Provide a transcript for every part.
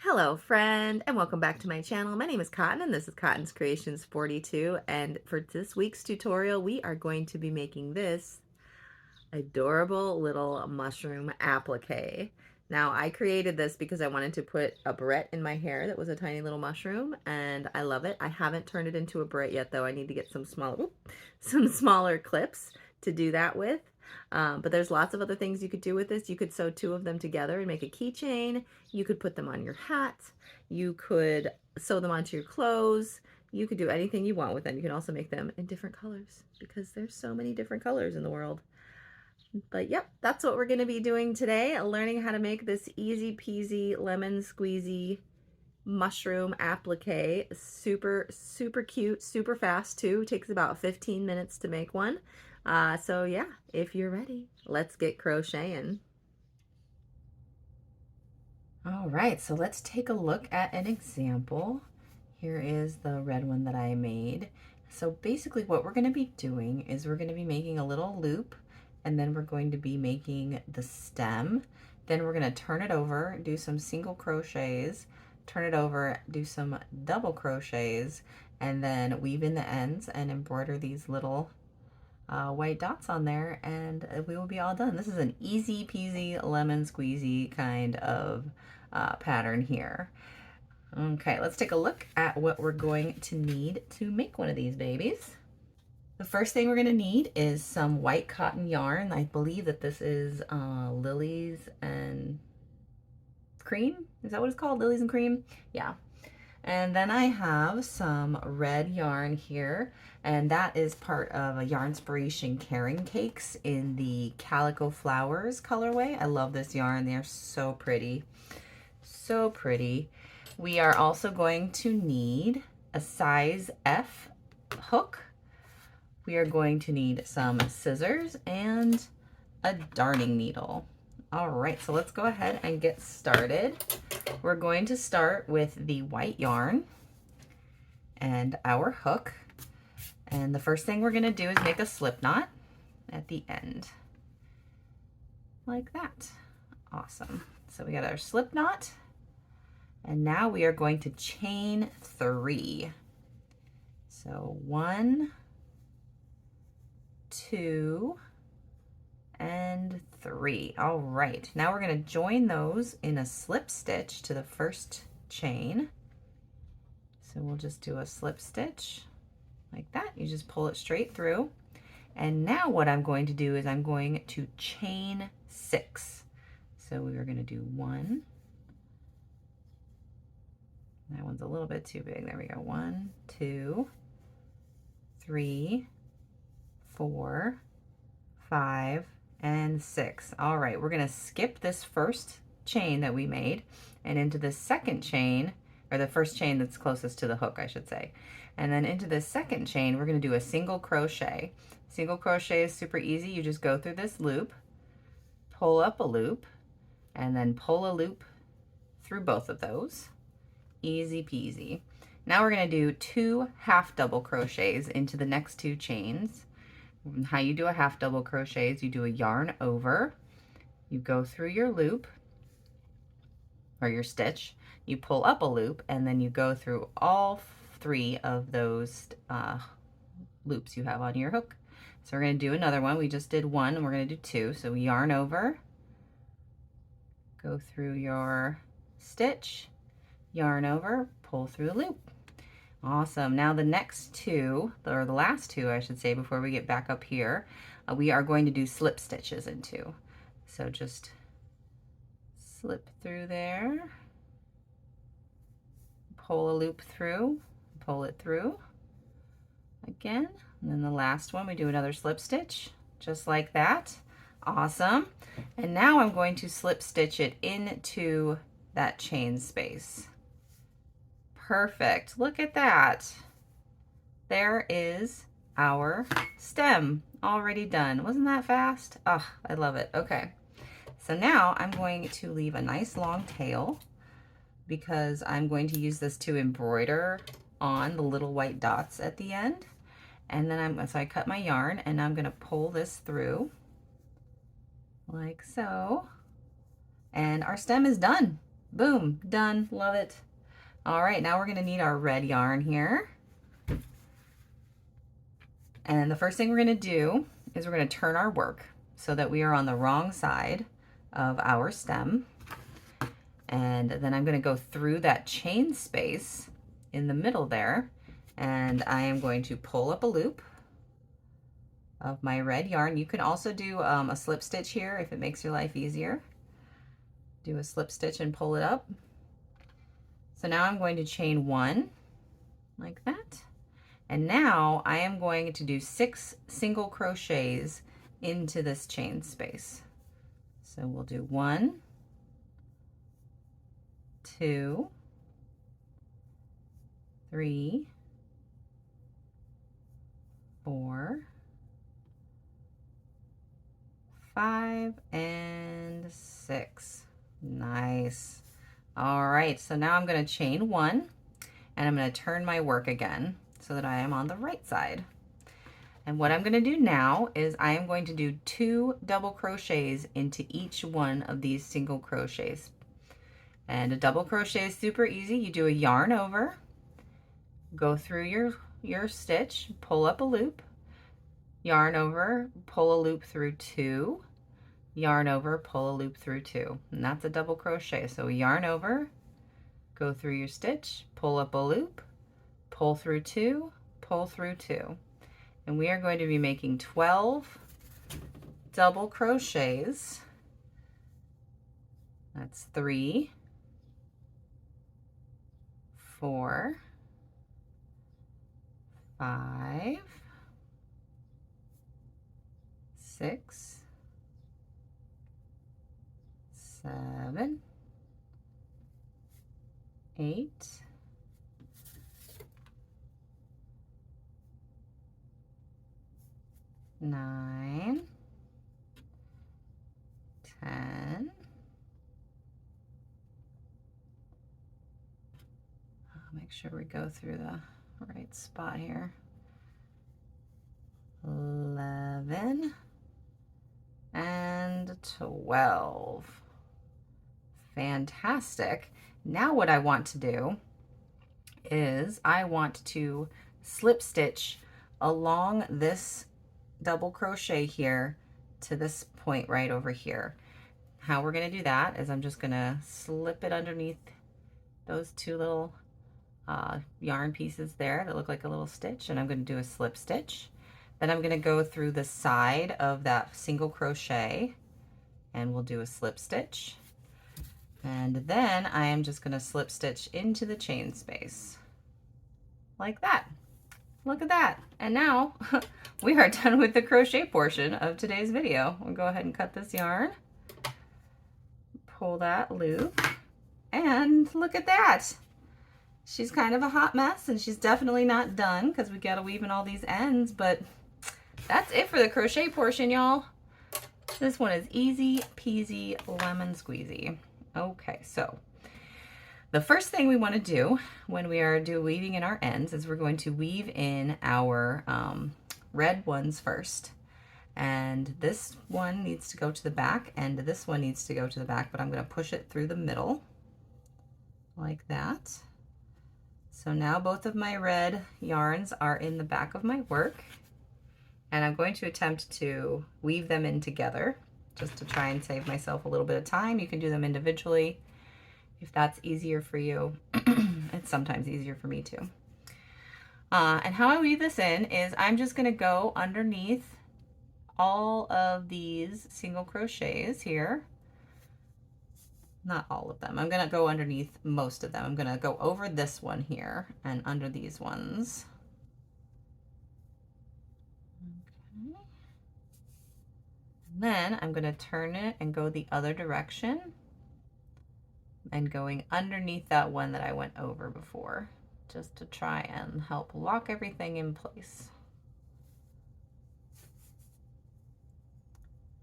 Hello friend and welcome back to my channel. My name is Cotton and this is Cotton's Creations 42, and for this week's tutorial we are going to be making this adorable little mushroom applique. Now I created this because I wanted to put a barrette in my hair that was a tiny little mushroom, and I love it. I haven't turned it into a barrette yet though. I need to get some smaller clips to do that with. But there's lots of other things you could do with this. You could sew two of them together and make a keychain. You could put them on your hat. You could sew them onto your clothes. You could do anything you want with them. You can also make them in different colors because there's so many different colors in the world. But yep, that's what we're going to be doing today, learning how to make this easy peasy lemon squeezy mushroom applique. Super cute, super fast too. It takes about 15 minutes to make one. So yeah, if you're ready, let's get crocheting. All right, so let's take a look at an example. Here is the red one that I made. So basically what we're going to be doing is we're going to be making a little loop, and then we're going to be making the stem. Then we're going to turn it over, do some single crochets, turn it over, do some double crochets, and then weave in the ends and embroider these little white dots on there, and we will be all done. This is an easy peasy lemon squeezy kind of pattern here. Okay, let's take a look at what we're going to need to make one of these babies. The first thing we're going to need is some white cotton yarn. I believe that this is Lilies and Cream. Is that what it's called? Lilies and Cream? Yeah. And then I have some red yarn here, and that is part of a Yarnspiration Caring Cakes in the Calico Flowers colorway. I love this yarn. They're so pretty. So pretty. We are also going to need a size F hook. We are going to need some scissors and a darning needle. All right, so let's go ahead and get started. We're going to start with the white yarn and our hook. And the first thing we're going to do is make a slip knot at the end, like that. Awesome. So we got our slip knot, and now we are going to chain 3. So 1, 2, and 3. All right, now we're going to join those in a slip stitch to the first chain. So we'll just do a slip stitch like that. You just pull it straight through. And now what I'm going to do is I'm going to chain 6. So we are going to do 1. That one's a little bit too big. There we go. 1, 2, 3, 4, 5, and 6. All right, we're going to skip this first chain that we made and into the second chain, or the first chain that's closest to the hook, I should say. And then into the second chain, we're going to do a single crochet. Single crochet is super easy. You just go through this loop, pull up a loop, and then pull a loop through both of those. Easy peasy. Now we're going to do 2 half double crochets into the next 2 chains. How you do a half double crochet is you do a yarn over, you go through your loop or your stitch, you pull up a loop, and then you go through all 3 of those loops you have on your hook. So we're going to do another one. We just did 1 and we're going to do 2. So we yarn over, go through your stitch, yarn over, pull through the loop. Awesome. Now the next 2, or the last 2 I should say, before we get back up here, we are going to do slip stitches into. So just slip through there, pull a loop through, pull it through again, and then the last one we do another slip stitch just like that. Awesome. And now I'm going to slip stitch it into that chain space. Perfect. Look at that. There is our stem already done. Wasn't that fast? Oh, I love it. Okay. So now I'm going to leave a nice long tail because I'm going to use this to embroider on the little white dots at the end. And then so I cut my yarn and I'm going to pull this through like so. And our stem is done. Boom, done, love it. All right, now we're gonna need our red yarn here. And the first thing we're gonna do is we're gonna turn our work so that we are on the wrong side of our stem. And then I'm gonna go through that chain space in the middle there, and I am going to pull up a loop of my red yarn. You can also do a slip stitch here if it makes your life easier. Do a slip stitch and pull it up. So now I'm going to chain 1 like that. And now I am going to do 6 single crochets into this chain space. So we'll do 1, 2, 3, 4, 5, and 6. Nice. All right, so now I'm going to chain 1, and I'm going to turn my work again so that I am on the right side. And what I'm going to do now is I am going to do 2 double crochets into each one of these single crochets. And a double crochet is super easy. You do a yarn over, go through your stitch, pull up a loop, yarn over, pull a loop through 2, yarn over, pull a loop through 2. And that's a double crochet. So yarn over, go through your stitch, pull up a loop, pull through 2, pull through 2. And we are going to be making 12 double crochets. That's 3, 4, 5, 6, 7, 8, 9, 10. Make sure we go through the right spot here. 11 and 12. Fantastic. Now what I want to do is I want to slip stitch along this double crochet here to this point right over here. How we're going to do that is I'm just going to slip it underneath those 2 little yarn pieces there that look like a little stitch, and I'm going to do a slip stitch. Then I'm going to go through the side of that single crochet and we'll do a slip stitch. And then I am just going to slip stitch into the chain space like that. Look at that. And now we are done with the crochet portion of today's video. We'll go ahead and cut this yarn, pull that loop, and look at that. She's kind of a hot mess, and she's definitely not done because we gotta weave in all these ends, but that's it for the crochet portion, y'all. This one is easy peasy lemon squeezy. Okay, so the first thing we want to do when we are weaving in our ends is we're going to weave in our red ones first. And this one needs to go to the back, and this one needs to go to the back, but I'm going to push it through the middle like that. So now both of my red yarns are in the back of my work, and I'm going to attempt to weave them in together just to try and save myself a little bit of time. You can do them individually if that's easier for you. It's sometimes easier for me too. And how I weave this in is I'm just going to go underneath all of these single crochets here. Not all of them. I'm going to go underneath most of them. I'm going to go over this one here and under these ones. Okay. And then I'm going to turn it and go the other direction and going underneath that one that I went over before, just to try and help lock everything in place.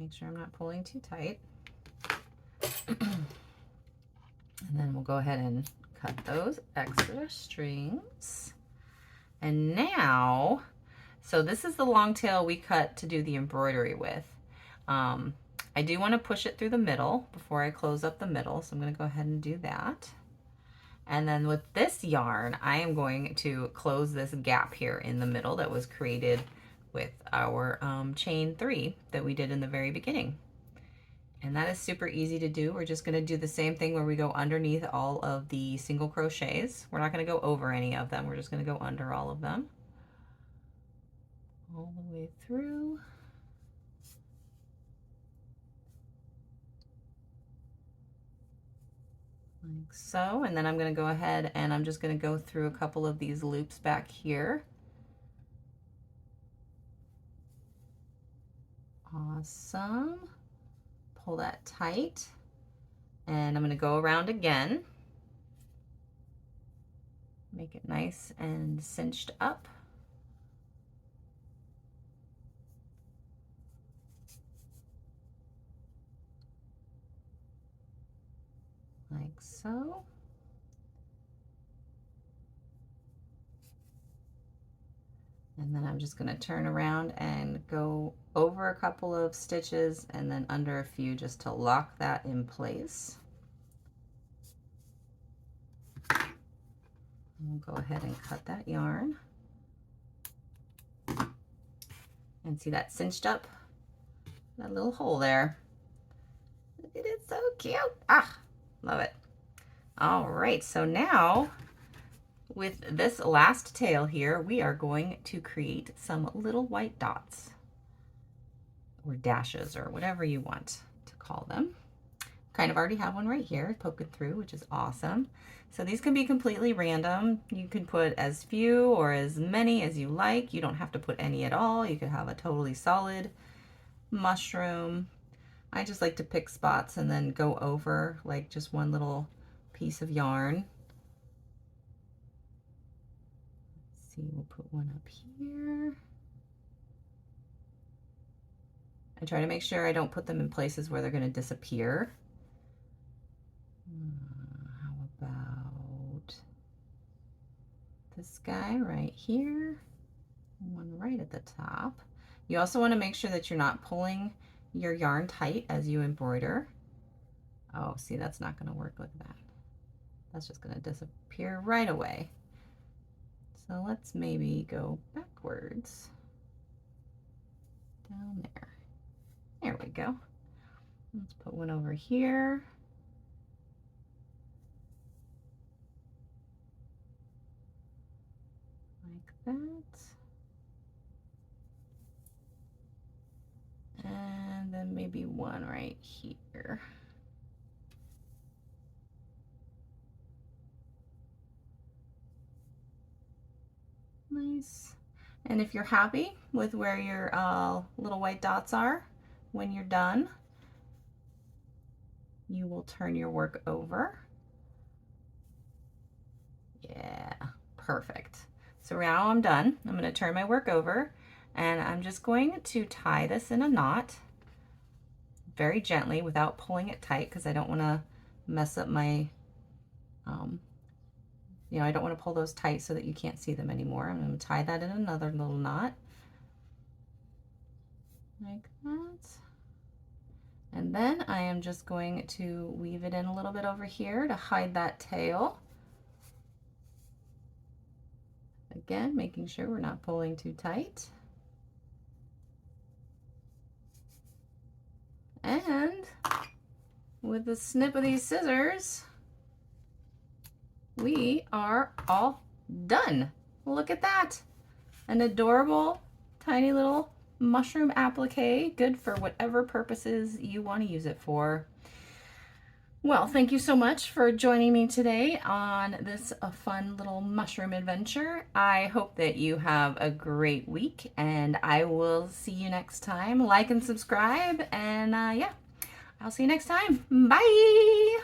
Make sure I'm not pulling too tight. And then we'll go ahead and cut those extra strings. And now, so this is the long tail we cut to do the embroidery with. I do want to push it through the middle before I close up the middle, so I'm going to go ahead and do that. And then with this yarn, I am going to close this gap here in the middle that was created with our chain 3 that we did in the very beginning. And that is super easy to do. We're just going to do the same thing where we go underneath all of the single crochets. We're not going to go over any of them. We're just going to go under all of them. All the way through. Like so. And then I'm going to go ahead and I'm just going to go through a couple of these loops back here. Awesome. Pull that tight, and I'm going to go around again. Make it nice and cinched up. Like so. And then I'm just going to turn around and go over a couple of stitches and then under a few just to lock that in place. We'll go ahead and cut that yarn. And see that cinched up? That little hole there. Look at it, so cute. Ah, love it. All right, so now with this last tail here, we are going to create some little white dots or dashes or whatever you want to call them. Kind of already have one right here poking through, which is awesome. So these can be completely random. You can put as few or as many as you like. You don't have to put any at all. You could have a totally solid mushroom. I just like to pick spots and then go over like just one little piece of yarn. Let's see, we'll put one up here. I try to make sure I don't put them in places where they're going to disappear. How about this guy right here? One right at the top. You also want to make sure that you're not pulling your yarn tight as you embroider. Oh, see, that's not going to work like that. That's just going to disappear right away. So let's maybe go backwards. Down there. There we go. Let's put one over here. Like that. And then maybe one right here. Nice. And if you're happy with where your little white dots are, when you're done, you will turn your work over. Yeah, perfect. So now I'm done. I'm going to turn my work over and I'm just going to tie this in a knot very gently without pulling it tight because I don't want to mess up my, you know, I don't want to pull those tight so that you can't see them anymore. I'm going to tie that in another little knot like that. And then I am just going to weave it in a little bit over here to hide that tail. Again, making sure we're not pulling too tight. And with the snip of these scissors, we are all done. Look at that. An adorable, tiny little mushroom applique, good for whatever purposes you want to use it for. Well, thank you so much for joining me today on this fun little mushroom adventure. I hope that you have a great week and I will see you next time. Like and subscribe and yeah, I'll see you next time. Bye!